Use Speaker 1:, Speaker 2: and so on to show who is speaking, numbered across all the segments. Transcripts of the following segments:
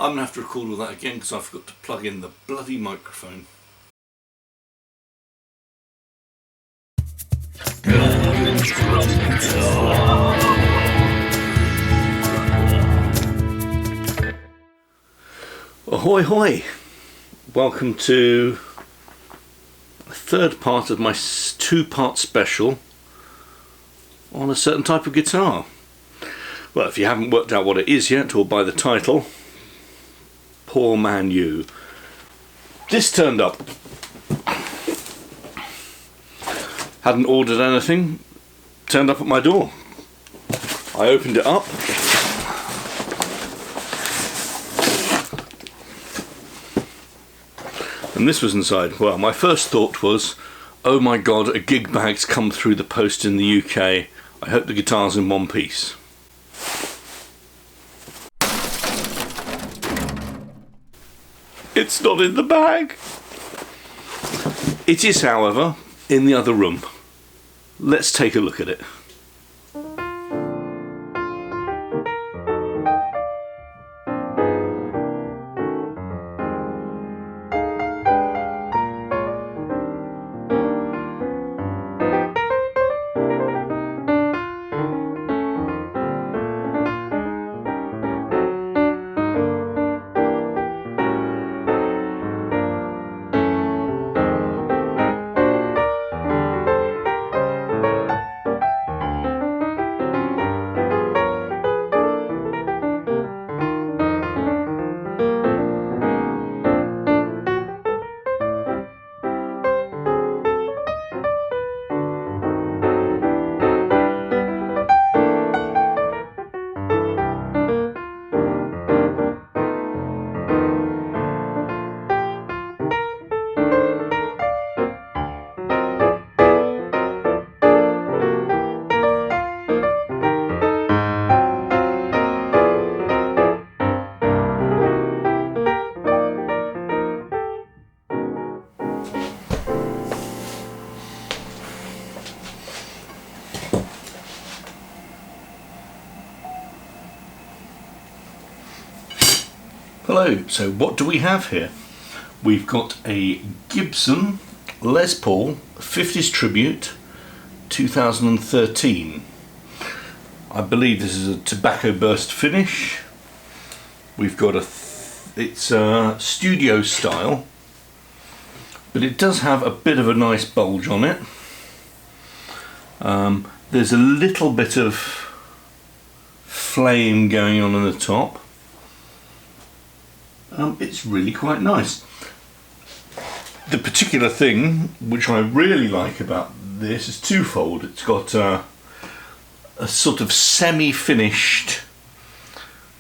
Speaker 1: I'm going to have to record all that again because I forgot to plug in the bloody microphone. Ahoy hoy! Welcome to the third part of my two-part special on a certain type of guitar. Well, if you haven't worked out what it is yet, or by the title, poor man you. This turned up. Hadn't ordered anything, turned up at my door. I opened it up. And this was inside. Well, my first thought was, oh my god, a gig bag's come through the post in the UK. I hope the guitar's in one piece. It's not in the bag. It is, however, in the other room. Let's take a look at it. Hello, so what do we have here? We've got a Gibson Les Paul 50's Tribute 2013. I believe this is a tobacco burst finish. We've got it's studio style, but it does have a bit of a nice bulge on it. There's a little bit of flame going on the top. It's really quite nice. The particular thing which I really like about this is twofold. It's got a sort of semi-finished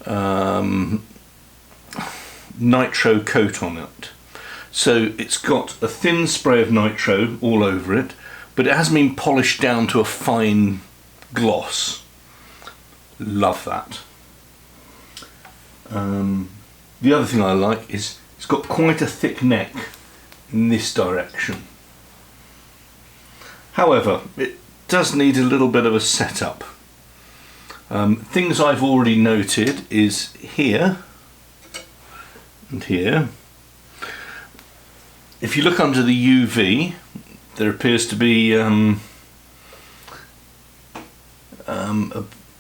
Speaker 1: nitro coat on it. So it's got a thin spray of nitro all over it, but it hasn't been polished down to a fine gloss. Love that. The other thing I like is it's got quite a thick neck in this direction. However, it does need a little bit of a setup. Things I've already noted is here and here. If you look under the UV, there appears to be a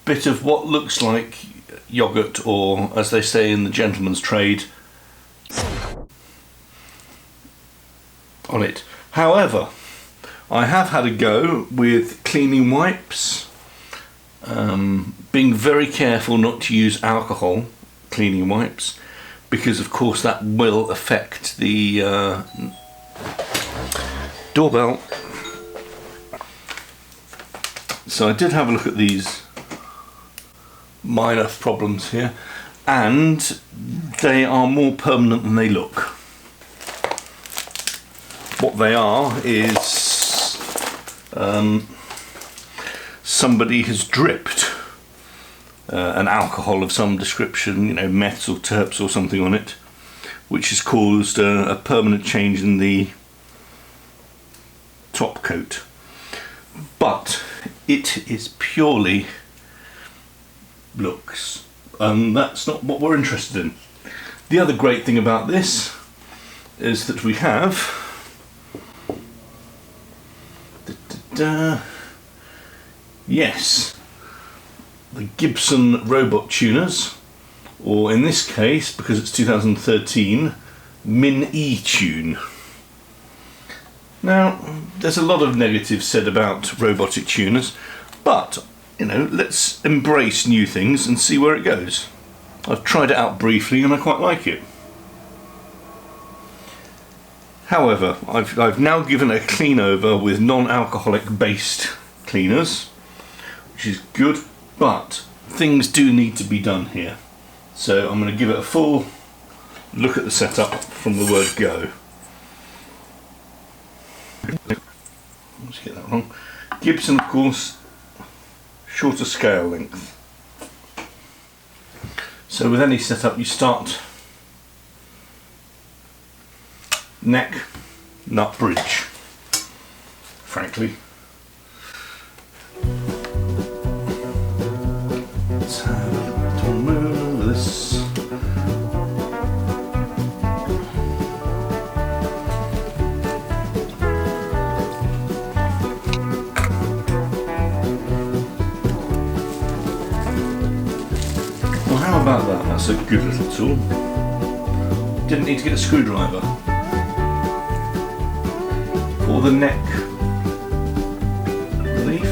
Speaker 1: bit of what looks like yogurt, or as they say in the gentleman's trade, on it. However, I have had a go with cleaning wipes, being very careful not to use alcohol cleaning wipes, because of course that will affect the doorbell. So I did have a look at these minor problems here, and they are more permanent than they look. What they are is somebody has dripped an alcohol of some description, you know, meths or terps or something on it, which has caused a permanent change in the top coat. But it is purely looks. That's not what we're interested in. The other great thing about this is that we have yes, the Gibson robot tuners, or in this case, because it's 2013, Min E-Tune. Now, there's a lot of negative said about robotic tuners, but, you know, let's embrace new things and see where it goes. I've tried it out briefly and I quite like it. However, I've now given it a clean over with non-alcoholic based cleaners, which is good, but things do need to be done here. So I'm going to give it a full look at the setup from the word go. Let's get that wrong. Gibson, of course, shorter scale length. So with any setup you start neck, nut, bridge, frankly. Let's have to remove this. Well, how about that? That's a good little tool. Didn't need to get a screwdriver. For the neck relief,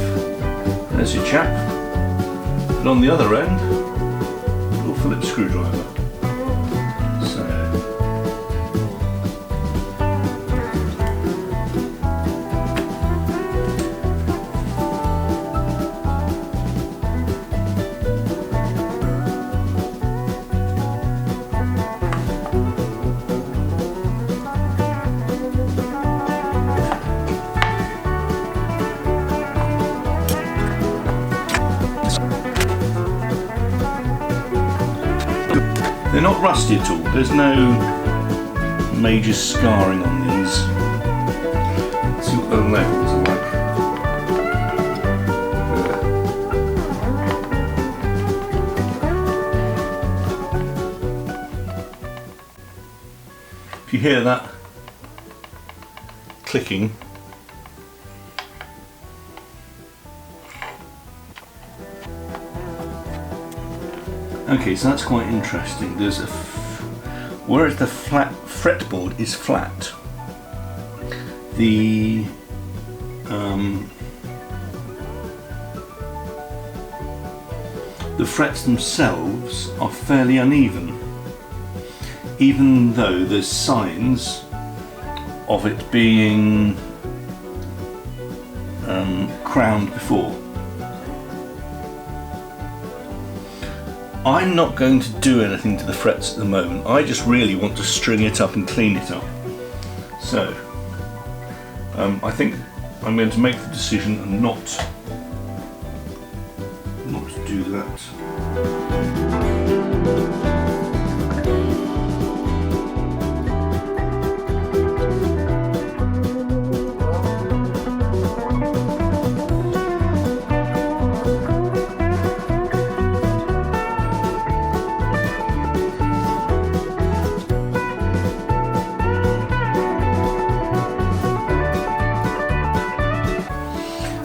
Speaker 1: there's your chap, and on the other end, a little Phillips screwdriver. So, they're not rusty at all, there's no major scarring on these. Let's see what the levels are like. If you hear that clicking, okay, so that's quite interesting. There's a whereas the fretboard is flat, the frets themselves are fairly uneven, even though there's signs of it being crowned before. I'm not going to do anything to the frets at the moment. I just really want to string it up and clean it up. So, I think I'm going to make the decision and not do that.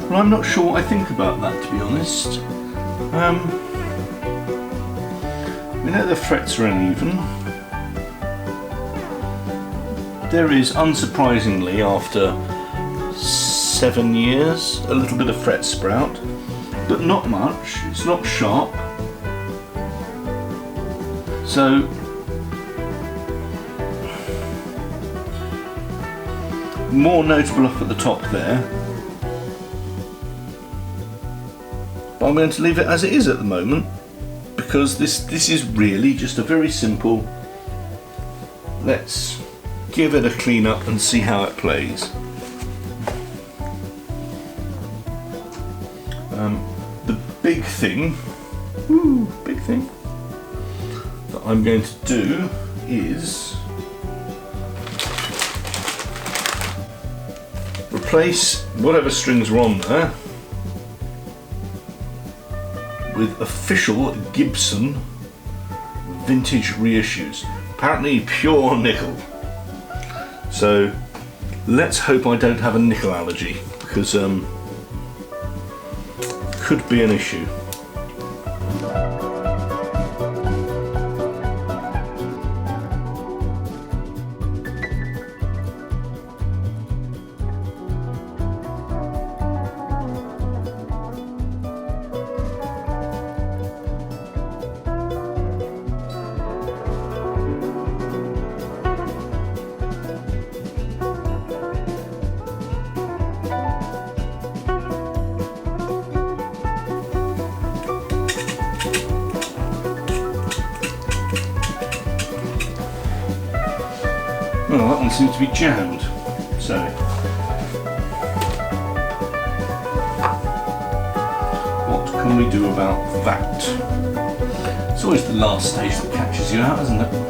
Speaker 1: Well, I'm not sure what I think about that, to be honest. We know the frets are uneven. There is, unsurprisingly, after 7 years, a little bit of fret sprout, but not much. It's not sharp. So, more notable up at the top there. But I'm going to leave it as it is at the moment, because this is really just a very simple, let's give it a clean up and see how it plays. The big thing that I'm going to do is replace whatever strings were on there with official Gibson vintage reissues. apparently pure nickel. So let's hope I don't have a nickel allergy, because could be an issue. Well, that one seems to be jammed, so what can we do about that? It's always the last stage that catches you out, isn't it?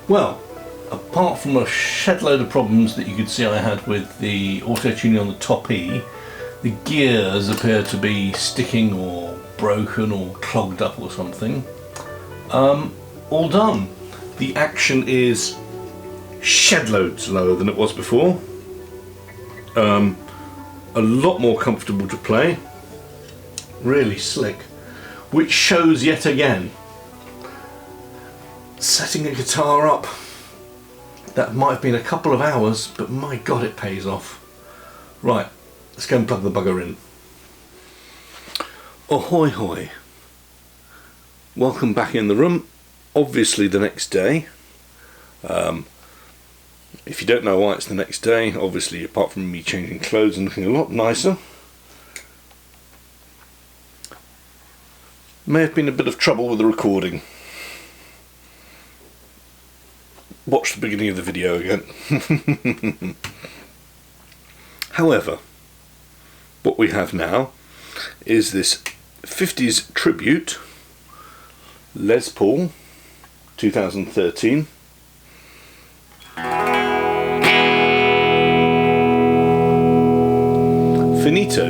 Speaker 1: Well, apart from a shed load of problems that you could see I had with the auto-tuning on the top E, the gears appear to be sticking or broken or clogged up or something. All done. The action is shed loads lower than it was before. A lot more comfortable to play. Really slick. Which shows yet again, setting a guitar up, that might have been a couple of hours, but my god, it pays off. Right, let's go and plug the bugger in. Ahoy hoy. Welcome back in the room. Obviously the next day. If you don't know why it's the next day, obviously apart from me changing clothes and looking a lot nicer, may have been a bit of trouble with the recording. Watch the beginning of the video again. However, what we have now is this 50's Tribute Les Paul 2013. Finito.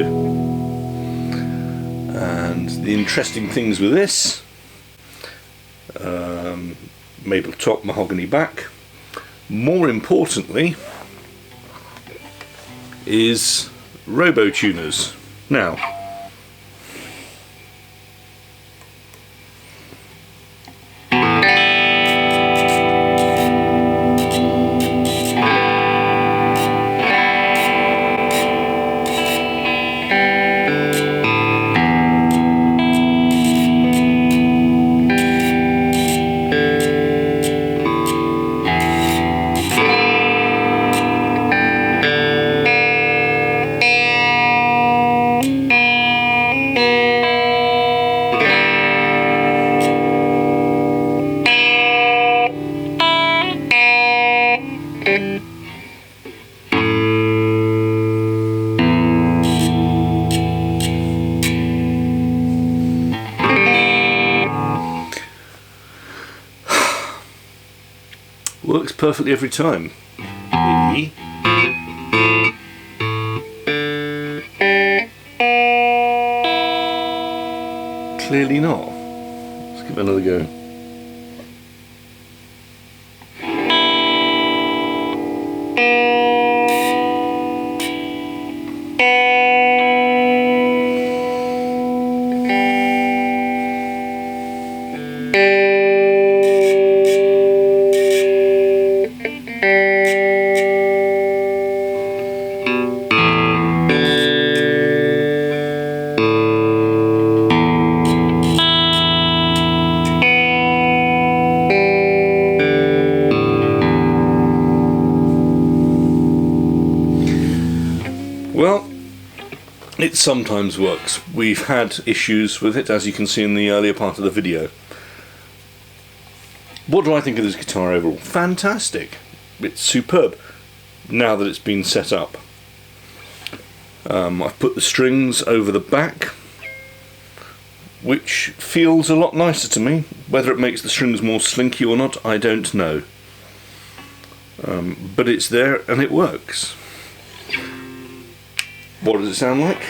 Speaker 1: And the interesting things with this, maple top, mahogany back. More importantly is robo tuners. Now, perfectly every time. E. Clearly not. Let's give it another go. Well, it sometimes works. We've had issues with it, as you can see in the earlier part of the video. What do I think of this guitar overall? Fantastic. It's superb now that it's been set up. I've put the strings over the back, which feels a lot nicer to me. Whether it makes the strings more slinky or not, I don't know. But it's there and it works. What does it sound like?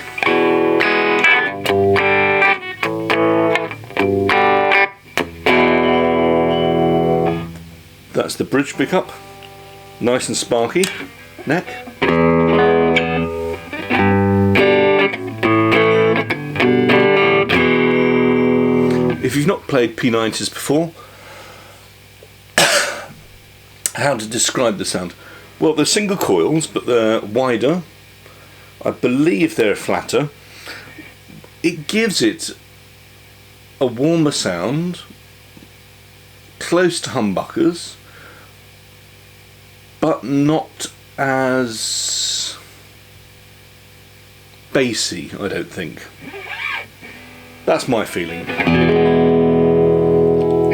Speaker 1: That's the bridge pickup, nice and sparky neck. If you've not played P90s before, how to describe the sound? Well, they're single coils, but they're wider. I believe they're flatter. It gives it a warmer sound, close to humbuckers, but not as bassy, I don't think. That's my feeling.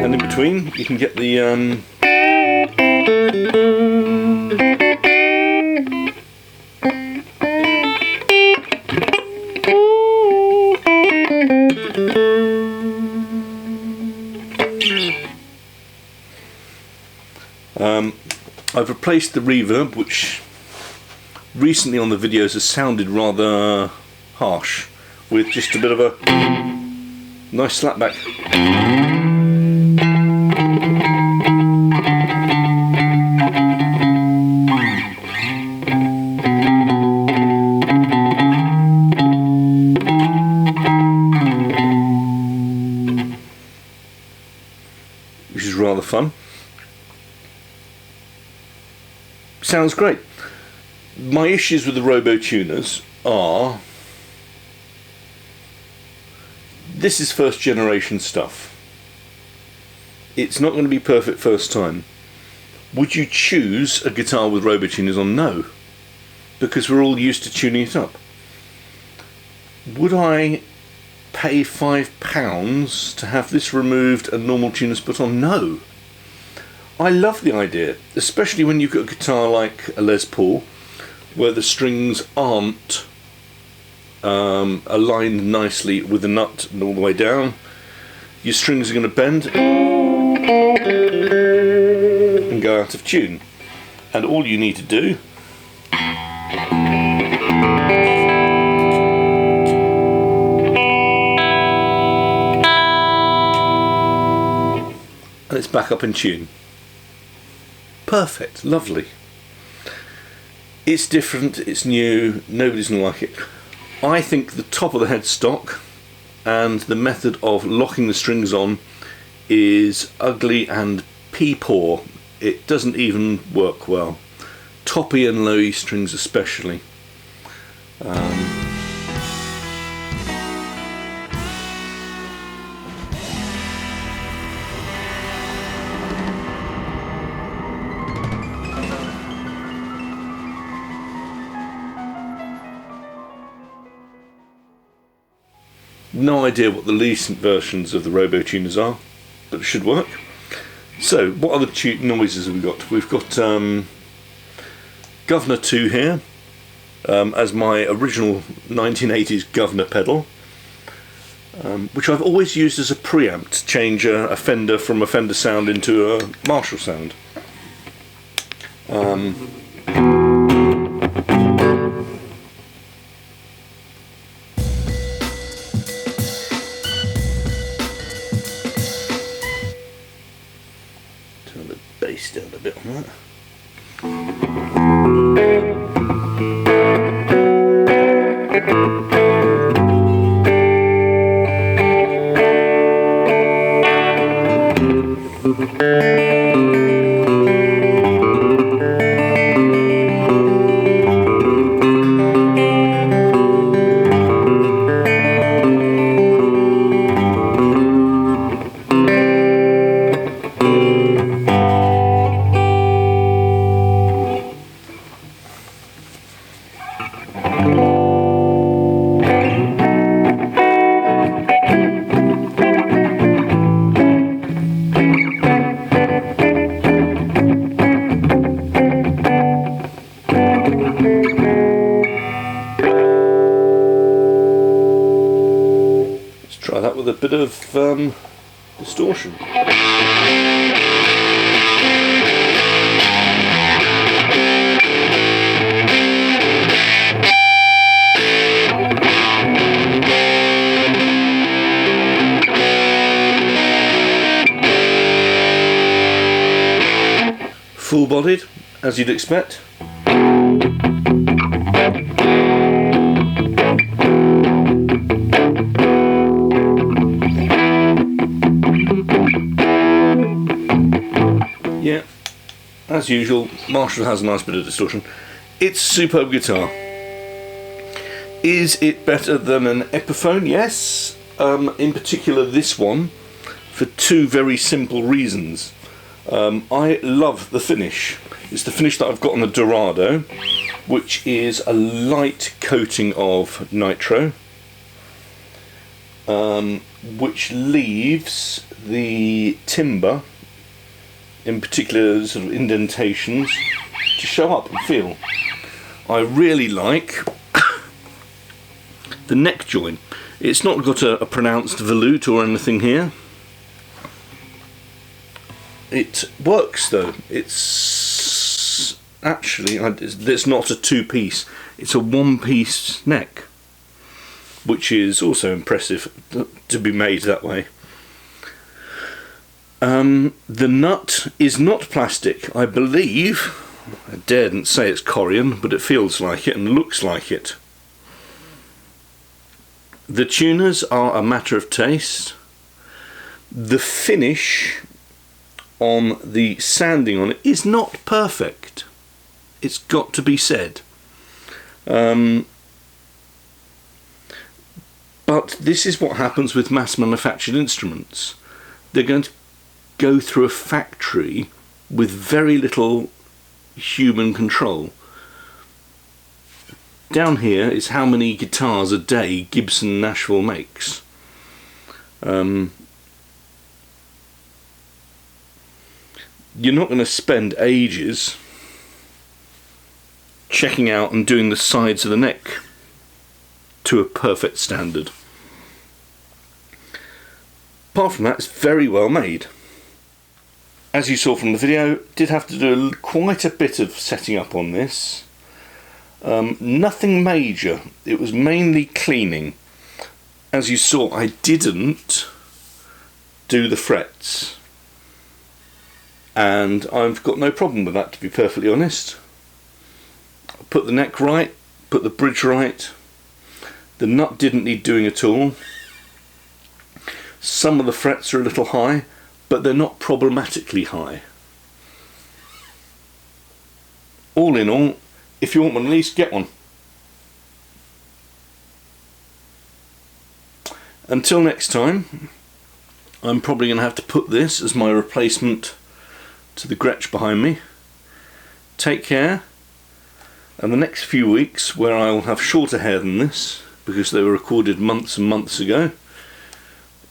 Speaker 1: And in between, you can get the I've replaced the reverb, which recently on the videos has sounded rather harsh, with just a bit of a nice slapback. Which is rather fun. Sounds great. My issues with the Robo tuners are, this is first generation stuff. It's not going to be perfect first time. Would you choose a guitar with Robo tuners on? No, because we're all used to tuning it up. Would I pay £5 to have this removed and normal tuners put on? No. I love the idea, especially when you've got a guitar like a Les Paul, where the strings aren't aligned nicely with the nut and all the way down. Your strings are going to bend and go out of tune. And all you need to do and it's back up in tune. Perfect, lovely. It's different, it's new, nobody's going to like it. I think the top of the headstock and the method of locking the strings on is ugly and pee-poor. It doesn't even work well. Toppy and lowy strings especially. No idea what the recent versions of the Robo tuners are, but it should work. So, what other noises have we got? We've got Governor 2 here, as my original 1980s Governor pedal, which I've always used as a preamp to change a Fender from a Fender sound into a Marshall sound. Turn the bass down a bit on that. Try that with a bit of distortion. Full-bodied, as you'd expect. Yeah, as usual, Marshall has a nice bit of distortion. It's a superb guitar. Is it better than an Epiphone? Yes, in particular this one, for two very simple reasons. I love the finish. It's the finish that I've got on the Dorado, which is a light coating of Nitro, which leaves the timber, in particular sort of indentations, to show up and feel. I really like the neck joint. It's not got a pronounced volute or anything here. It works though. It's actually, it's not a two-piece, it's a one-piece neck, which is also impressive to be made that way. The nut is not plastic, I believe. I daren't say it's Corian, but it feels like it and looks like it. The tuners are a matter of taste. The finish on the sanding on it is not perfect. It's got to be said. But this is what happens with mass manufactured instruments. They're going to go through a factory with very little human control. Down here is how many guitars a day Gibson Nashville makes. You're not going to spend ages checking out and doing the sides of the neck to a perfect standard. Apart from that, it's very well made. As you saw from the video, did have to do quite a bit of setting up on this. Nothing major, it was mainly cleaning. As you saw, I didn't do the frets, and I've got no problem with that, to be perfectly honest. Put the neck right, put the bridge right. The nut didn't need doing at all. Some of the frets are a little high, but they're not problematically high. All in all, if you want one of these, get one. Until next time, I'm probably going to have to put this as my replacement to the Gretsch behind me. Take care, and the next few weeks, where I will have shorter hair than this, because they were recorded months and months ago,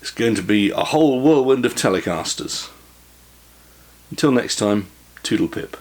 Speaker 1: it's going to be a whole whirlwind of Telecasters. Until next time, toodle pip.